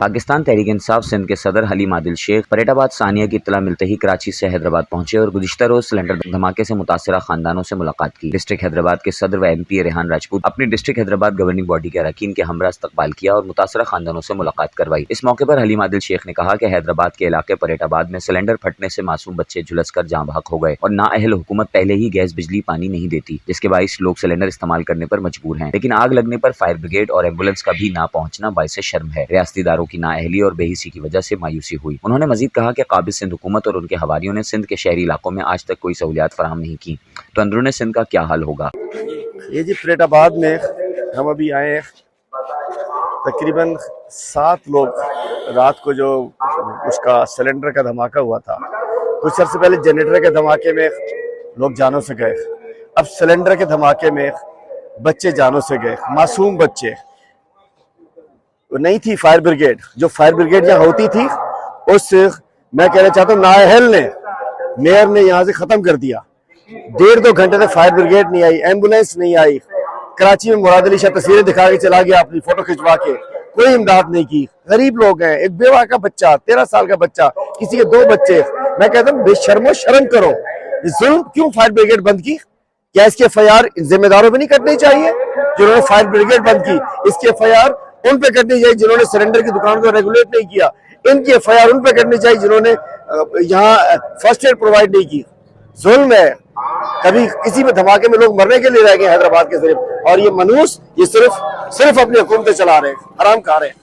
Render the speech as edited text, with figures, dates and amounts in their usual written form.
पाकिस्तान तहरीक इंसाफ सिंध के सदर हलीम आदिल शेख फरीदाबाद सानिया की इत्तला मिलते ही कराची से हैदराबाद पहुंचे और गुज़िश्ता रोज सिलेंडर धमाके से मुतासरा खानदानों से मुलाकात की। डिस्ट्रिक्ट हैदराबाद के सदर व MP रेहान राजपूत अपनी डिस्ट्रिक्ट हैदराबाद गवर्निंग बॉडी के अरकान के हमरा इस्तकबाल किया और मुतासरा खानदानों से मुलाकात करवाई। इस मौके पर हलीम आदिल शेख ने कहा कि हैदराबाद के इलाके फरीदाबाद में सिलेंडर फटने से मासूम बच्चे झुलस कर जाँ बहक हो गए और नाअहल हुकूमत पहले ही गैस बिजली पानी नहीं देती, जिसके बाइस लोग सिलेंडर इस्तेमाल करने पर मजबूर हैं। लेकिन आग लगने पर फायर ब्रिगेड और एम्बुलेंस का भी ना पहुंचना बाइस शर्म है। रियासती इदारों की नाअहली और बेहिसी की वजह से मायूसी हुई। उन्होंने मजीद कहा कि काबिज सिंध हुकूमत और उनके हवारियों ने सिंध के शहरी इलाकों में आज तक कोई सहूलियात फराहम नहीं की, तो अंदरूनी सिंध का क्या हाल होगा। ये जी फरीदाबाद में हम अभी आए हैं, तकरीबन 7 लोग रात को जो उसका सिलेंडर का धमाका हुआ था, कुछ अर्से पहले जनरेटर के धमाके में लोग जानों से गए, अब सिलेंडर के धमाके में बच्चे जानों से गए, मासूम बच्चे। नहीं थी फायर ब्रिगेड, जो फायर ब्रिगेड यहाँ होती थी उस मैं कहना चाहता हूँ नाअहल ने, मेयर ने यहाँ से खत्म कर दिया। 1.5-2 घंटे तक फायर ब्रिगेड नहीं आई, एम्बुलेंस नहीं आई। कराची में मुराद अली शाह तस्वीरें दिखा के चला गया अपनी फोटो खिंचवा के, कोई इमदाद नहीं की। गरीब लोग हैं, एक बेवा का बच्चा, 13 साल का बच्चा, किसी के 2 बच्चे। मैं कहता हूँ बेशर्मो शर्म करो, जुल्म क्यों फायर ब्रिगेड बंद की? क्या इसके FIR जिम्मेदारों पे नहीं करनी चाहिए जिन्होंने फायर ब्रिगेड बंद की? इसके FIR उन पे करनी चाहिए जिन्होंने सिलेंडर की दुकान को रेगुलेट नहीं किया। इनकी FIR उन पे करनी चाहिए जिन्होंने यहाँ फर्स्ट एड प्रोवाइड नहीं की। जुल्म है। कभी किसी में धमाके में लोग मरने के लिए रह गए हैदराबाद के सिर्फ, और ये मनूस ये सिर्फ अपनी हुकूमतें चला रहे हैं, हराम खा रहे हैं।